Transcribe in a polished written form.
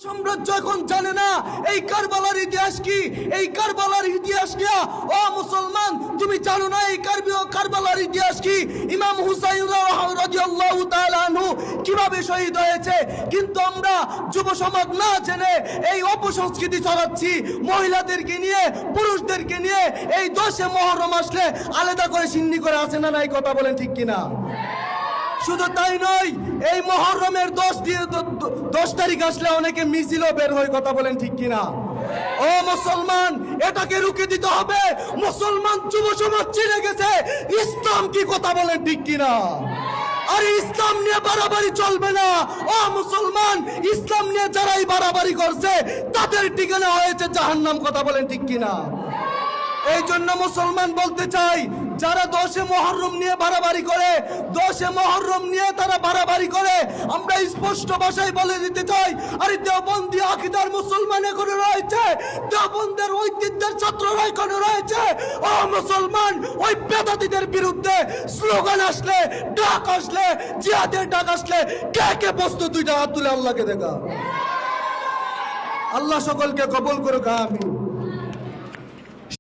সাম্রাজ্য এখন জানে না এই কারবালার ইতিহাস কি, এই কারবালার ইতিহাস কি। ও মুসলমান, তুমি জানো না এই কারবালার ইতিহাস কি? ইমাম হুসাইন রাদিয়াল্লাহু তাআলা আনহু কিভাবে শহীদ হয়েছে। কিন্তু আমরা যুব সমাজ না জেনে এই অপসংস্কৃতি ছড়াচ্ছি, মহিলাদেরকে নিয়ে পুরুষদেরকে নিয়ে। এই 10 মুহররম আসলে আলাদা করে সিন্নি করে আসে না, এই কথা বলেন ঠিক কিনা? শুধু তাই নয়, এই মুহররমের 10 তারিখ আসলে অনেকে মিছিলও বের হয়, কথা বলেন ঠিক কিনা? ও মুসলমান, এটাকে রুখে দিতে হবে। মুসলমান যুব সমাজ চিনে গেছে ইসলাম কি, কথা বলেন ঠিক কিনা? আর ইসলাম নিয়ে বাড়াবাড়ি চলবে না। ও মুসলমান, ইসলাম নিয়ে যারাই বাড়াবাড়ি করছে তাদের ঠিকানা হয়েছে জাহান্নাম, কথা বলেন ঠিক কিনা? এই জন্য মুসলমান বলতে চাই, যারা 10 মুহররম নিয়ে বাড়াবাড়ি করে, 10 মুহররম নিয়ে তারা বাড়াবাড়ি করে, আমরা স্পষ্ট ভাষায় বলে দিতে চাই, আরে দেওবন্দি আকীদার মুসলমান এখনো রয়েছে, দেওবন্দের ঐতিহ্যের ছাত্ররা এখনো রয়েছে। ও মুসলমান, ওই বেদাতীদের বিরুদ্ধে স্লোগান আসলে, ডাক আসলে, জিহাদের ডাক আসলে কে কে প্রস্তুত? 2টা হাত তুলে আল্লাহকে দেখা। আল্লাহ সকলকে কবুল করুক, আমিন।